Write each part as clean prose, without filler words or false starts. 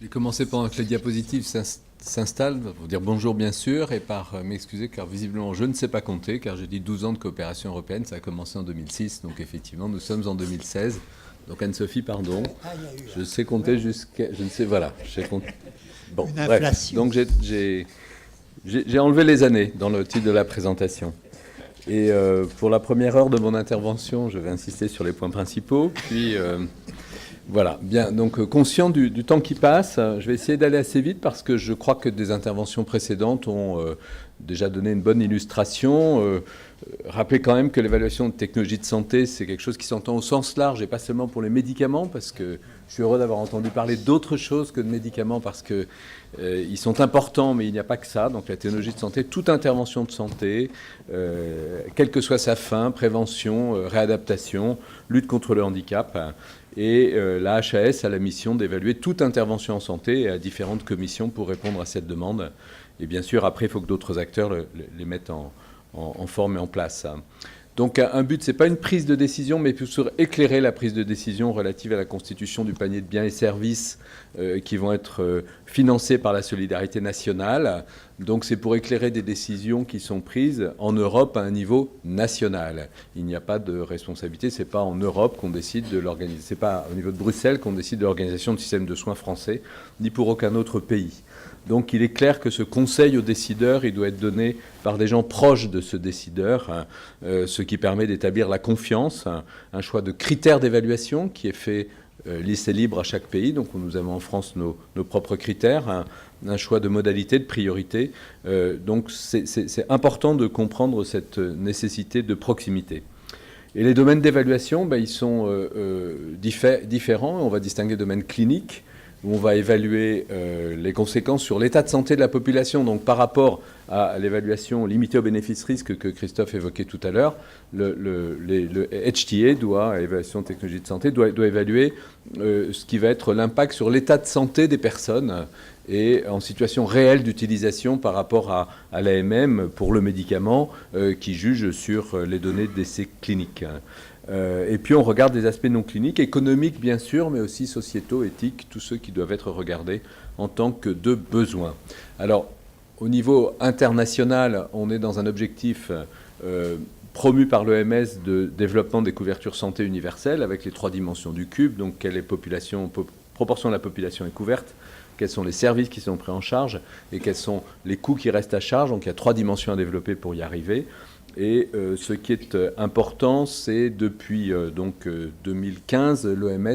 J'ai commencé pendant que les diapositives s'installent, pour dire bonjour bien sûr, et par m'excuser car visiblement je ne sais pas compter, car j'ai dit 12 ans de coopération européenne, ça a commencé en 2006, donc effectivement nous sommes en 2016. Donc Anne-Sophie, pardon, je sais compter jusqu'à... Je ne sais, voilà, j'ai compté. Bon, Une bref, inflation. donc j'ai enlevé les années dans le titre de la présentation. Et pour la première heure de mon intervention, je vais insister sur les points principaux, puis... Voilà, bien, donc conscient du temps qui passe, je vais essayer d'aller assez vite parce que je crois que des interventions précédentes ont déjà donné une bonne illustration. Rappelez quand même que l'évaluation de technologies de santé, c'est quelque chose qui s'entend au sens large et pas seulement pour les médicaments, parce que je suis heureux d'avoir entendu parler d'autres choses que de médicaments parce que ils sont importants, mais il n'y a pas que ça. Donc la technologie de santé, toute intervention de santé, quelle que soit sa fin, prévention, réadaptation, lutte contre le handicap. Et la HAS a la mission d'évaluer toute intervention en santé et a différentes commissions pour répondre à cette demande. Et bien sûr, après, il faut que d'autres acteurs les mettent en forme et en place. Donc un but, ce n'est pas une prise de décision, mais plutôt éclairer la prise de décision relative à la constitution du panier de biens et services qui vont être financés par la solidarité nationale. Donc c'est pour éclairer des décisions qui sont prises en Europe à un niveau national. Il n'y a pas de responsabilité, ce n'est pas en Europe qu'on décide de l'organisation, ce n'est pas au niveau de Bruxelles qu'on décide de l'organisation du système de soins français, ni pour aucun autre pays. Donc il est clair que ce conseil aux décideurs, il doit être donné par des gens proches de ce décideur, ce qui permet d'établir la confiance, un choix de critères d'évaluation qui est fait lycée libre à chaque pays. Donc nous avons en France nos propres critères, un choix de modalité, de priorité. Donc c'est important de comprendre cette nécessité de proximité. Et les domaines d'évaluation, ils sont différents. On va distinguer le domaine clinique, où on va évaluer les conséquences sur l'état de santé de la population. Donc par rapport à l'évaluation limitée aux bénéfices-risques que Christophe évoquait tout à l'heure, le HTA, évaluation de technologie de santé, doit évaluer ce qui va être l'impact sur l'état de santé des personnes et en situation réelle d'utilisation par rapport à l'AMM pour le médicament qui juge sur les données d'essais cliniques. Et puis on regarde des aspects non cliniques, économiques bien sûr, mais aussi sociétaux, éthiques, tous ceux qui doivent être regardés en tant que de besoins. Alors, au niveau international, on est dans un objectif promu par l'OMS de développement des couvertures santé universelles avec les 3 dimensions du cube, donc quelle proportion de la population est couverte, quels sont les services qui sont pris en charge et quels sont les coûts qui restent à charge. Donc il y a 3 dimensions à développer pour y arriver. Et ce qui est important, c'est depuis 2015, l'OMS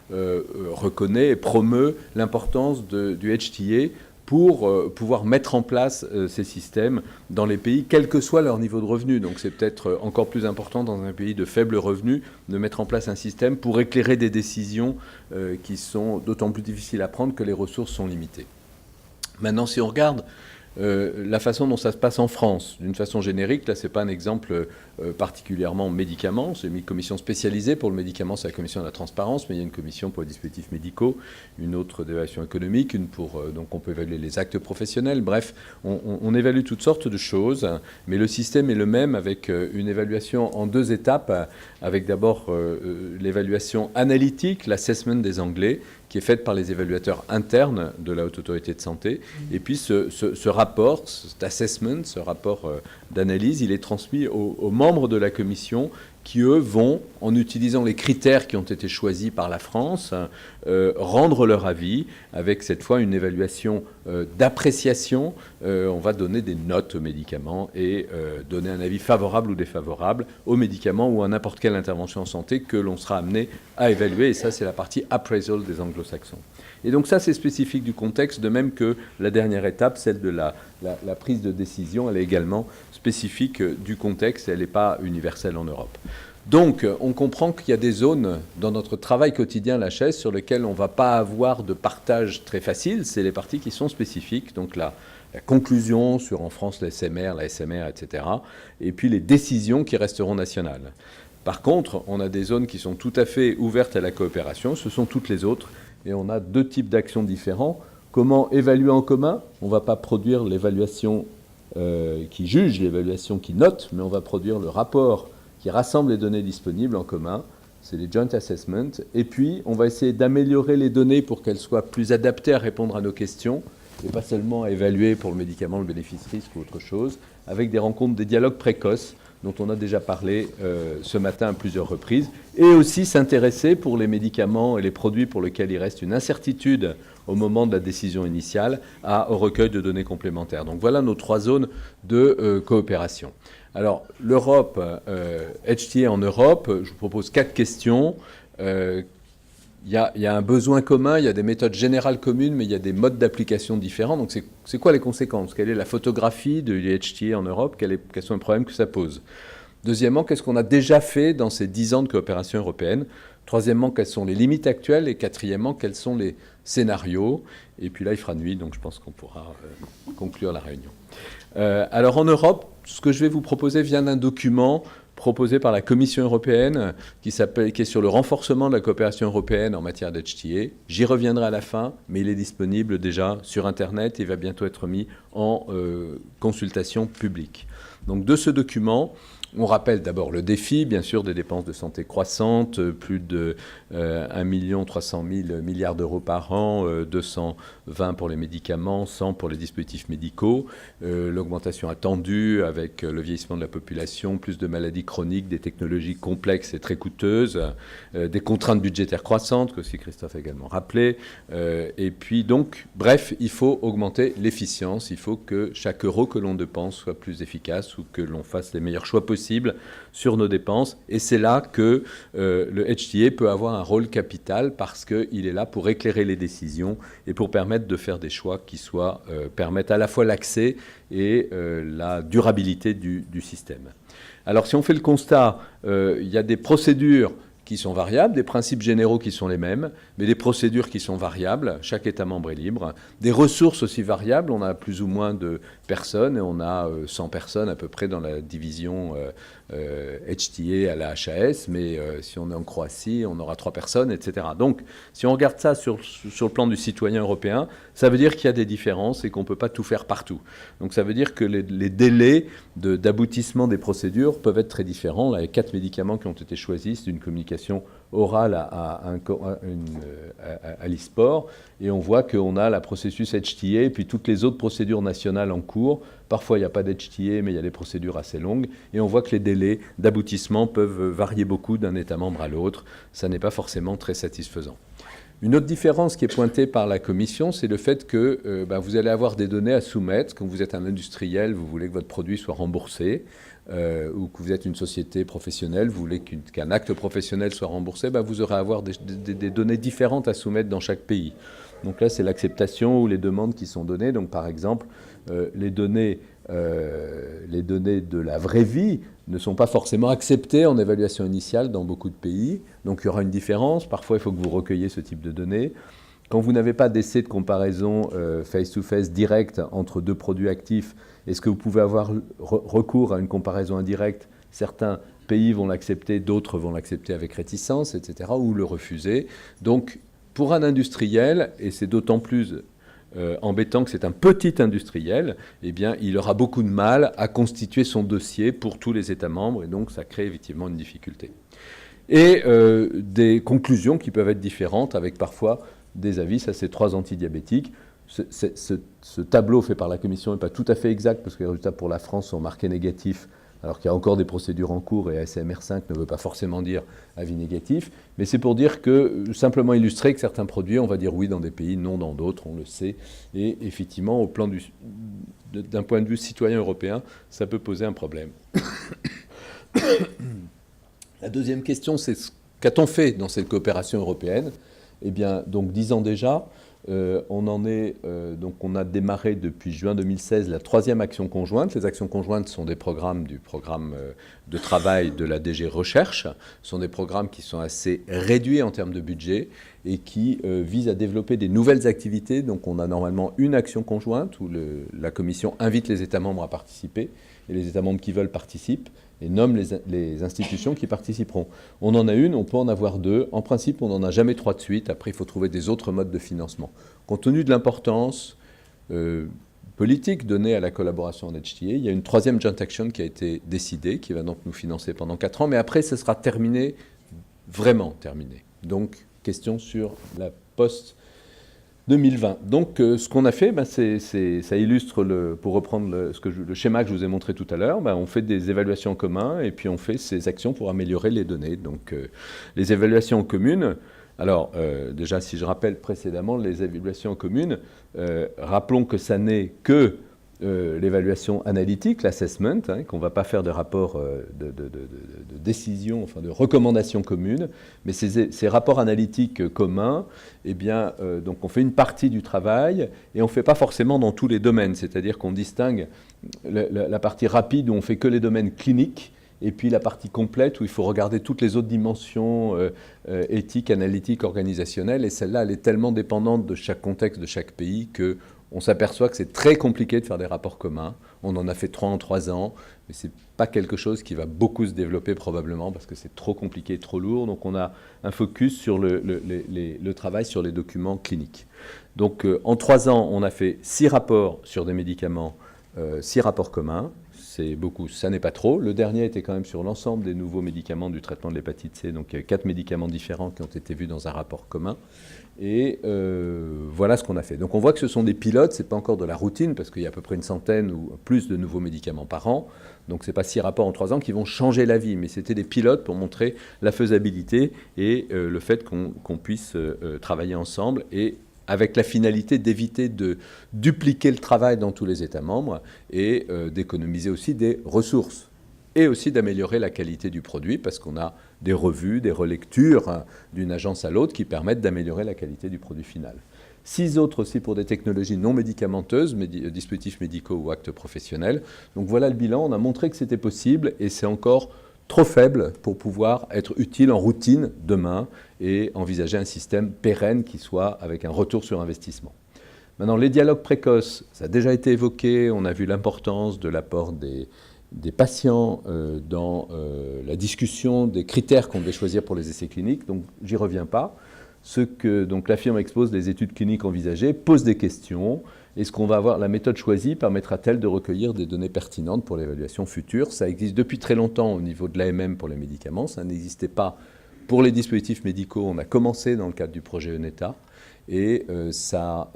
reconnaît et promeut l'importance du HTA pour pouvoir mettre en place ces systèmes dans les pays, quel que soit leur niveau de revenu. Donc c'est peut-être encore plus important dans un pays de faible revenu de mettre en place un système pour éclairer des décisions qui sont d'autant plus difficiles à prendre que les ressources sont limitées. Maintenant, si on regarde la façon dont ça se passe en France, d'une façon générique, là c'est pas un exemple particulièrement médicament, c'est une commission spécialisée pour le médicament, c'est la commission de la transparence, mais il y a une commission pour les dispositifs médicaux, une autre d'évaluation économique, une pour donc on peut évaluer les actes professionnels, bref, on évalue toutes sortes de choses, mais le système est le même avec une évaluation en 2 étapes, avec d'abord l'évaluation analytique, l'assessment des Anglais, qui est faite par les évaluateurs internes de la Haute Autorité de Santé. Et puis ce rapport, cet assessment, ce rapport d'analyse, il est transmis aux membres de la commission qui, eux, vont, en utilisant les critères qui ont été choisis par la France, rendre leur avis avec cette fois une évaluation d'appréciation. On va donner des notes aux médicaments et donner un avis favorable ou défavorable aux médicaments ou à n'importe quelle intervention en santé que l'on sera amené à évaluer. Et ça, c'est la partie appraisal des anglo-saxons. Et donc ça, c'est spécifique du contexte, de même que la dernière étape, celle de la prise de décision, elle est également spécifique du contexte, elle n'est pas universelle en Europe. Donc, on comprend qu'il y a des zones dans notre travail quotidien, la chaise, sur lesquelles on ne va pas avoir de partage très facile, c'est les parties qui sont spécifiques, donc la conclusion sur, en France, la SMR, etc., et puis les décisions qui resteront nationales. Par contre, on a des zones qui sont tout à fait ouvertes à la coopération, ce sont toutes les autres, et on a 2 types d'actions différents. Comment évaluer en commun? On ne va pas produire l'évaluation qui juge, l'évaluation qui note, mais on va produire le rapport qui rassemble les données disponibles en commun. c'est les joint assessments. Et puis, on va essayer d'améliorer les données pour qu'elles soient plus adaptées à répondre à nos questions, et pas seulement à évaluer pour le médicament le bénéfice-risque ou autre chose, avec des rencontres, des dialogues précoces, dont on a déjà parlé ce matin à plusieurs reprises, et aussi s'intéresser pour les médicaments et les produits pour lesquels il reste une incertitude au moment de la décision initiale, au recueil de données complémentaires. Donc voilà nos 3 zones de coopération. Alors, l'Europe, HTA en Europe, je vous propose 4 questions. Il y a un besoin commun, il y a des méthodes générales communes, mais il y a des modes d'application différents. Donc, c'est quoi les conséquences? Quelle est la photographie de l'HTA en Europe? Quels sont les problèmes que ça pose? Deuxièmement, qu'est-ce qu'on a déjà fait dans ces 10 ans de coopération européenne? Troisièmement, quelles sont les limites actuelles? Et quatrièmement, quels sont les scénarios? Et puis là, il fera nuit, donc je pense qu'on pourra conclure la réunion. Alors, en Europe, ce que je vais vous proposer vient d'un document proposé par la Commission européenne qui est sur le renforcement de la coopération européenne en matière d'HTA. J'y reviendrai à la fin, mais il est disponible déjà sur Internet et va bientôt être mis en consultation publique. Donc de ce document, on rappelle d'abord le défi, bien sûr, des dépenses de santé croissantes, plus de 1 300 000 milliards d'euros par an, 220 pour les médicaments, 100 pour les dispositifs médicaux, l'augmentation attendue avec le vieillissement de la population, plus de maladies chroniques, des technologies complexes et très coûteuses, des contraintes budgétaires croissantes, que aussi Christophe a également rappelé, et puis donc, bref, il faut augmenter l'efficience, il faut que chaque euro que l'on dépense soit plus efficace ou que l'on fasse les meilleurs choix possibles sur nos dépenses. Et c'est là que le HTA peut avoir un rôle capital parce qu'il est là pour éclairer les décisions et pour permettre de faire des choix qui permettent à la fois l'accès et la durabilité du système. Alors si on fait le constat, il y a des procédures qui sont variables, des principes généraux qui sont les mêmes, mais des procédures qui sont variables, chaque État membre est libre, des ressources aussi variables, on a plus ou moins de personnes, et on a 100 personnes à peu près dans la division HTA à la HAS, mais si on est en Croatie, on aura 3 personnes, etc. Donc, si on regarde ça sur le plan du citoyen européen, ça veut dire qu'il y a des différences et qu'on ne peut pas tout faire partout. Donc, ça veut dire que les délais d'aboutissement des procédures peuvent être très différents. Là, il y a 4 médicaments qui ont été choisis, c'est une communication orale à l'e-sport, et on voit qu'on a la processus HTA et puis toutes les autres procédures nationales en cours. Parfois, il n'y a pas d'HTA, mais il y a des procédures assez longues, et on voit que les délais d'aboutissement peuvent varier beaucoup d'un État membre à l'autre. Ça n'est pas forcément très satisfaisant. Une autre différence qui est pointée par la Commission, c'est le fait que vous allez avoir des données à soumettre. Quand vous êtes un industriel, vous voulez que votre produit soit remboursé, ou que vous êtes une société professionnelle, vous voulez qu'un acte professionnel soit remboursé, vous aurez à avoir des données différentes à soumettre dans chaque pays. Donc là, c'est l'acceptation ou les demandes qui sont données. Donc par exemple, les données de la vraie vie ne sont pas forcément acceptées en évaluation initiale dans beaucoup de pays. Donc il y aura une différence. Parfois, il faut que vous recueilliez ce type de données. Quand vous n'avez pas d'essai de comparaison face-to-face direct entre 2 produits actifs, est-ce que vous pouvez avoir recours à une comparaison indirecte? Certains pays vont l'accepter, d'autres vont l'accepter avec réticence, etc., ou le refuser. Donc, pour un industriel, et c'est d'autant plus embêtant que c'est un petit industriel, eh bien, il aura beaucoup de mal à constituer son dossier pour tous les États membres, et donc ça crée effectivement une difficulté. Et des conclusions qui peuvent être différentes, avec parfois des avis, ça c'est 3 antidiabétiques. Ce tableau fait par la Commission n'est pas tout à fait exact, parce que les résultats pour la France sont marqués négatifs, alors qu'il y a encore des procédures en cours, et ASMR5 ne veut pas forcément dire avis négatif, mais c'est pour dire que, simplement illustrer que certains produits, on va dire oui dans des pays, non dans d'autres, on le sait, et effectivement, d'un point de vue citoyen européen, ça peut poser un problème. La deuxième question, c'est qu'a-t-on fait dans cette coopération européenne? Eh bien, donc 10 ans déjà, on a démarré depuis juin 2016 la 3e action conjointe. Les actions conjointes sont des programmes du programme de travail de la DG Recherche. Ce sont des programmes qui sont assez réduits en termes de budget et qui visent à développer des nouvelles activités. Donc on a normalement une action conjointe où la Commission invite les États membres à participer, et les États membres qui veulent participent et nomment les institutions qui participeront. On en a une, on peut en avoir 2. En principe, on n'en a jamais 3 de suite. Après, il faut trouver des autres modes de financement. Compte tenu de l'importance politique donnée à la collaboration en HTA, il y a une 3e joint action qui a été décidée, qui va donc nous financer pendant 4 ans. Mais après, ce sera terminé vraiment terminé. Donc, question sur la post-2020. Donc, ce qu'on a fait, ça illustre, pour reprendre le schéma que je vous ai montré tout à l'heure, on fait des évaluations en commun et puis on fait ces actions pour améliorer les données. Donc, les évaluations communes, alors, déjà, si je rappelle précédemment, les évaluations communes, rappelons que ça n'est que l'évaluation analytique, l'assessment, qu'on ne va pas faire de rapport de décision, enfin de recommandation commune, mais ces rapports analytiques communs, eh bien, donc on fait une partie du travail et on ne fait pas forcément dans tous les domaines, c'est-à-dire qu'on distingue la partie rapide où on fait que les domaines cliniques, et puis la partie complète où il faut regarder toutes les autres dimensions éthiques, analytiques, organisationnelles, et celle-là, elle est tellement dépendante de chaque contexte, de chaque pays, qu'on s'aperçoit que c'est très compliqué de faire des rapports communs. On en a fait 3 en 3 ans, mais ce n'est pas quelque chose qui va beaucoup se développer probablement parce que c'est trop compliqué, trop lourd. Donc on a un focus sur le travail sur les documents cliniques. Donc en 3 ans, on a fait 6 rapports sur des médicaments, 6 rapports communs. C'est beaucoup, ça n'est pas trop. Le dernier était quand même sur l'ensemble des nouveaux médicaments du traitement de l'hépatite C. Donc il y a 4 médicaments différents qui ont été vus dans un rapport commun. Et voilà ce qu'on a fait. Donc on voit que ce sont des pilotes, ce n'est pas encore de la routine, parce qu'il y a à peu près une centaine ou plus de nouveaux médicaments par an. Donc ce n'est pas 6 rapports en 3 ans qui vont changer la vie, mais c'était des pilotes pour montrer la faisabilité et le fait qu'on puisse travailler ensemble, et avec la finalité d'éviter de dupliquer le travail dans tous les États membres et d'économiser aussi des ressources. Et aussi d'améliorer la qualité du produit, parce qu'on a des revues, des relectures d'une agence à l'autre qui permettent d'améliorer la qualité du produit final. 6 autres aussi pour des technologies non médicamenteuses, dispositifs médicaux ou actes professionnels. Donc voilà le bilan, on a montré que c'était possible et c'est encore trop faible pour pouvoir être utile en routine demain et envisager un système pérenne qui soit avec un retour sur investissement. Maintenant, les dialogues précoces, ça a déjà été évoqué, on a vu l'importance de l'apport des patients dans la discussion des critères qu'on devait choisir pour les essais cliniques, donc j'y reviens pas. Donc la firme expose les études cliniques envisagées, pose des questions, et ce qu'on va avoir, la méthode choisie permettra-t-elle de recueillir des données pertinentes pour l'évaluation future? Ça existe depuis très longtemps au niveau de l'AMM pour les médicaments, ça n'existait pas pour les dispositifs médicaux. On a commencé dans le cadre du projet EUNETA, et ça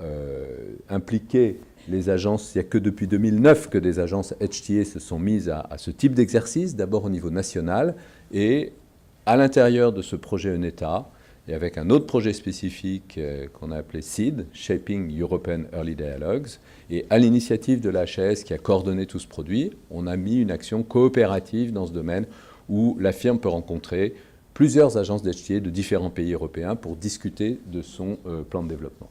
impliquait les agences. Il n'y a que depuis 2009 que des agences HTA se sont mises à ce type d'exercice, d'abord au niveau national, et à l'intérieur de ce projet EUNETA, et avec un autre projet spécifique qu'on a appelé SEED, Shaping European Early Dialogues, et à l'initiative de la HAS qui a coordonné tout ce produit, on a mis une action coopérative dans ce domaine où la firme peut rencontrer plusieurs agences d'HTA de différents pays européens pour discuter de son plan de développement.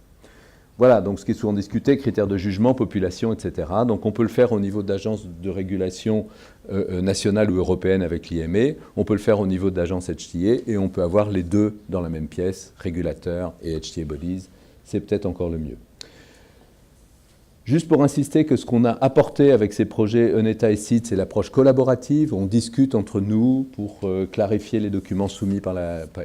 Voilà, donc ce qui est souvent discuté, critères de jugement, population, etc. Donc on peut le faire au niveau d'agences de régulation nationale ou européenne avec l'IME, on peut le faire au niveau d'agences HTA, et on peut avoir les deux dans la même pièce, régulateurs et HTA bodies, c'est peut-être encore le mieux. Juste pour insister que ce qu'on a apporté avec ces projets EUNETA et SEED, c'est l'approche collaborative. On discute entre nous pour clarifier les documents soumis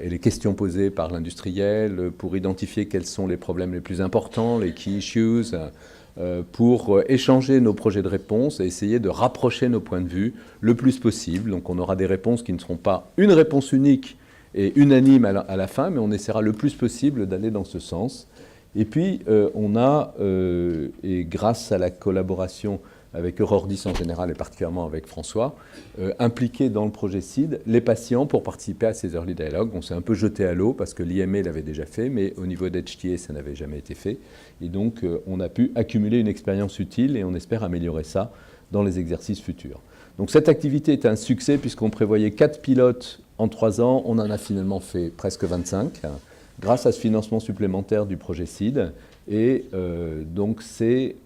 et les questions posées par l'industriel, pour identifier quels sont les problèmes les plus importants, les key issues, pour échanger nos projets de réponse et essayer de rapprocher nos points de vue le plus possible. Donc on aura des réponses qui ne seront pas une réponse unique et unanime à la fin, mais on essaiera le plus possible d'aller dans ce sens. Et puis, on a, et grâce à la collaboration avec Eurordis en général et particulièrement avec François, impliqué dans le projet SEED, les patients pour participer à ces early dialogues. On s'est un peu jeté à l'eau parce que l'IME l'avait déjà fait, mais au niveau d'HTA, ça n'avait jamais été fait. Et donc, on a pu accumuler une expérience utile et on espère améliorer ça dans les exercices futurs. Donc, cette activité est un succès puisqu'on prévoyait 4 pilotes en 3 ans. On en a finalement fait presque 25. Grâce à ce financement supplémentaire du projet SEED. Et donc c'est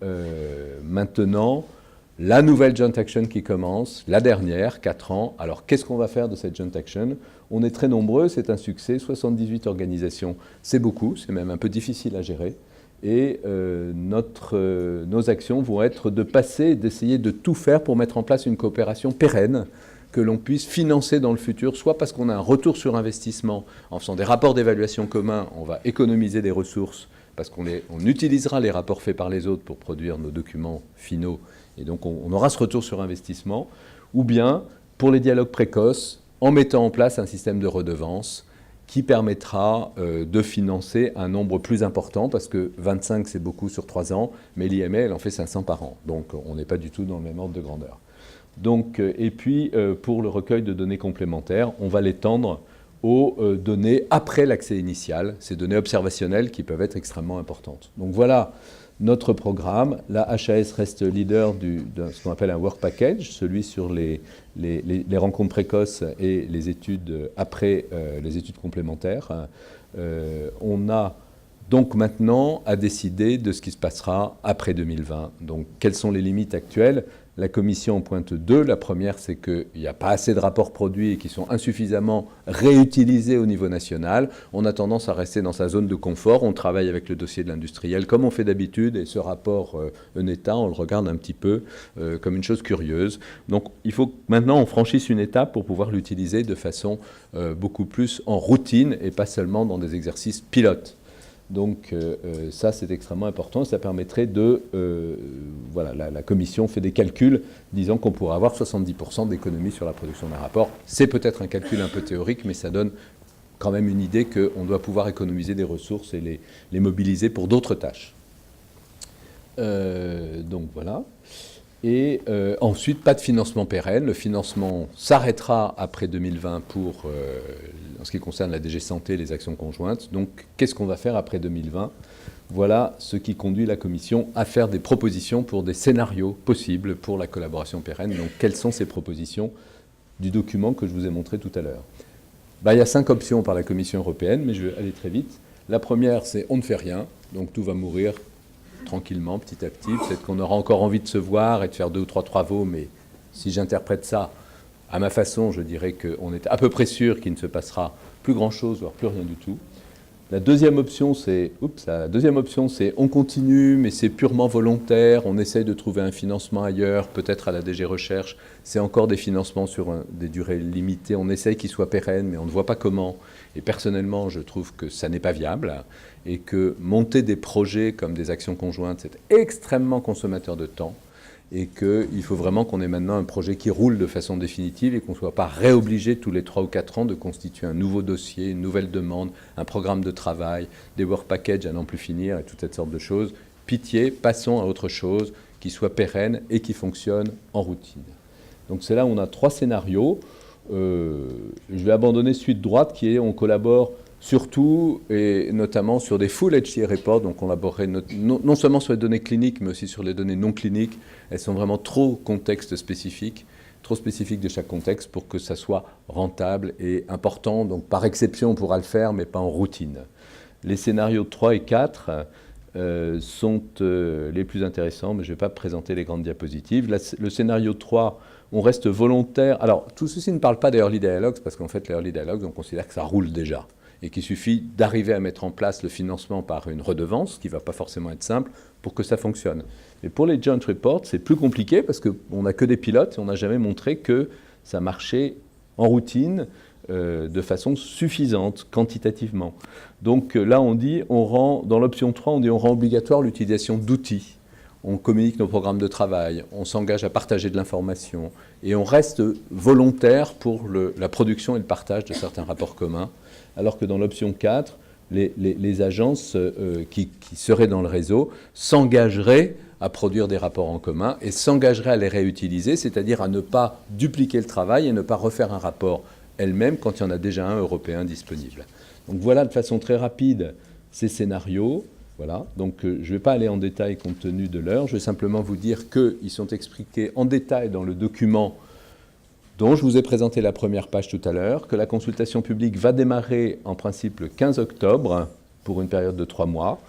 maintenant la nouvelle Joint Action qui commence, la dernière, 4 ans. Alors qu'est-ce qu'on va faire de cette Joint Action? On est très nombreux, c'est un succès, 78 organisations, c'est beaucoup, c'est même un peu difficile à gérer. Et nos actions vont être de passer, d'essayer de tout faire pour mettre en place une coopération pérenne, que l'on puisse financer dans le futur, soit parce qu'on a un retour sur investissement, en faisant des rapports d'évaluation communs, on va économiser des ressources, parce qu'on utilisera les rapports faits par les autres pour produire nos documents finaux, et donc on aura ce retour sur investissement, ou bien pour les dialogues précoces, en mettant en place un système de redevance, qui permettra de financer un nombre plus important, parce que 25 c'est beaucoup sur 3 ans, mais l'IMA elle en fait 500 par an, donc on n'est pas du tout dans le même ordre de grandeur. Donc, et puis pour le recueil de données complémentaires, on va l'étendre aux données après l'accès initial, ces données observationnelles qui peuvent être extrêmement importantes. Donc voilà notre programme. La HAS reste leader de ce qu'on appelle un work package, celui sur les rencontres précoces et les études après les études complémentaires. On a donc maintenant à décider de ce qui se passera après 2020. Donc quelles sont les limites actuelles ? La Commission en pointe deux. La première, c'est qu'il n'y a pas assez de rapports produits et qui sont insuffisamment réutilisés au niveau national. On a tendance à rester dans sa zone de confort. On travaille avec le dossier de l'industriel comme on fait d'habitude. Et ce rapport ENETA, on le regarde un petit peu comme une chose curieuse. Donc il faut que maintenant on franchisse une étape pour pouvoir l'utiliser de façon beaucoup plus en routine et pas seulement dans des exercices pilotes. Donc ça, c'est extrêmement important. Ça permettrait de... voilà, la Commission fait des calculs disant qu'on pourrait avoir 70% d'économie sur la production d'un rapport. C'est peut-être un calcul un peu théorique, mais ça donne quand même une idée qu'on doit pouvoir économiser des ressources et les mobiliser pour d'autres tâches. Donc voilà. Et ensuite, pas de financement pérenne. Le financement s'arrêtera après 2020 pour, en ce qui concerne la DG Santé et les actions conjointes. Donc, qu'est-ce qu'on va faire après 2020 ? Voilà ce qui conduit la Commission à faire des propositions pour des scénarios possibles pour la collaboration pérenne. Donc, quelles sont ces propositions du document que je vous ai montré tout à l'heure ? Il y a 5 options par la Commission européenne, mais je vais aller très vite. La première, c'est on ne fait rien, donc tout va mourir tranquillement, petit à petit. Peut-être qu'on aura encore envie de se voir et de faire 2 ou 3 travaux, mais si j'interprète ça à ma façon, je dirais qu'on est à peu près sûr qu'il ne se passera plus grand-chose, voire plus rien du tout. La deuxième option, c'est on continue, mais c'est purement volontaire, on essaye de trouver un financement ailleurs, peut-être à la DG Recherche, c'est encore des financements sur des durées limitées, on essaye qu'ils soient pérennes, mais on ne voit pas comment. Et personnellement, je trouve que ça n'est pas viable, et que monter des projets comme des actions conjointes, c'est extrêmement consommateur de temps, et qu'il faut vraiment qu'on ait maintenant un projet qui roule de façon définitive et qu'on ne soit pas réobligé tous les 3 ou 4 ans de constituer un nouveau dossier, une nouvelle demande, un programme de travail, des work packages à n'en plus finir et toutes cette sorte de choses. Pitié, passons à autre chose qui soit pérenne et qui fonctionne en routine. Donc c'est là où on a 3 scénarios. Je vais abandonner celui de droite qui est on collabore surtout et notamment sur des full HTA reports, donc on collaborerait non seulement sur les données cliniques, mais aussi sur les données non cliniques. Elles sont vraiment trop contexte spécifiques, trop spécifiques de chaque contexte pour que ça soit rentable et important. Donc par exception, on pourra le faire, mais pas en routine. Les scénarios 3 et 4 sont les plus intéressants, mais je ne vais pas présenter les grandes diapositives. Le scénario 3, on reste volontaire. Alors, tout ceci ne parle pas des early dialogues, parce qu'en fait, les early dialogues, on considère que ça roule déjà, et qu'il suffit d'arriver à mettre en place le financement par une redevance, qui ne va pas forcément être simple, pour que ça fonctionne. Mais pour les joint reports, c'est plus compliqué, parce qu'on n'a que des pilotes, et on n'a jamais montré que ça marchait en routine, de façon suffisante, quantitativement. Donc là, on dit, dans l'option 3, on dit on rend obligatoire l'utilisation d'outils. On communique nos programmes de travail, on s'engage à partager de l'information, et on reste volontaire pour la production et le partage de certains rapports communs, alors que dans l'option 4, les agences qui seraient dans le réseau s'engageraient à produire des rapports en commun et s'engageraient à les réutiliser, c'est-à-dire à ne pas dupliquer le travail et ne pas refaire un rapport elles-mêmes quand il y en a déjà un européen disponible. Donc voilà de façon très rapide ces scénarios. Voilà. Donc je ne vais pas aller en détail compte tenu de l'heure, je vais simplement vous dire qu'ils sont expliqués en détail dans le document dont je vous ai présenté la première page tout à l'heure, que la consultation publique va démarrer en principe le 15 octobre pour une période de 3 mois,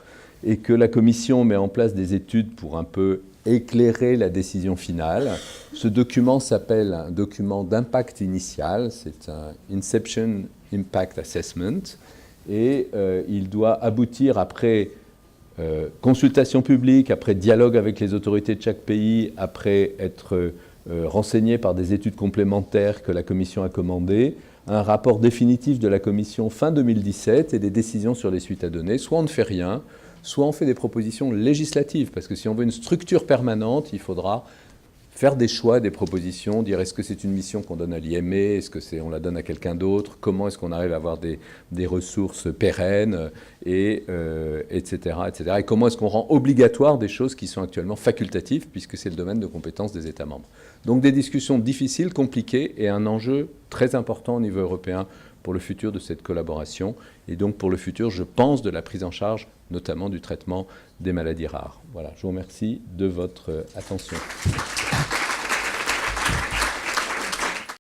et que la Commission met en place des études pour un peu éclairer la décision finale. Ce document s'appelle un document d'impact initial, c'est un Inception Impact Assessment, et il doit aboutir après consultation publique, après dialogue avec les autorités de chaque pays, après être renseigné par des études complémentaires que la Commission a commandées, un rapport définitif de la Commission fin 2017 et des décisions sur les suites à donner. Soit on ne fait rien, soit on fait des propositions législatives, parce que si on veut une structure permanente, il faudra faire des choix, des propositions, dire est-ce que c'est une mission qu'on donne à l'IME, est-ce que on la donne à quelqu'un d'autre, comment est-ce qu'on arrive à avoir des ressources pérennes, et, etc., etc. Et comment est-ce qu'on rend obligatoire des choses qui sont actuellement facultatives, puisque c'est le domaine de compétence des États membres. Donc des discussions difficiles, compliquées, et un enjeu très important au niveau européen pour le futur de cette collaboration, et donc pour le futur, je pense, de la prise en charge, notamment du traitement des maladies rares. Voilà, je vous remercie de votre attention.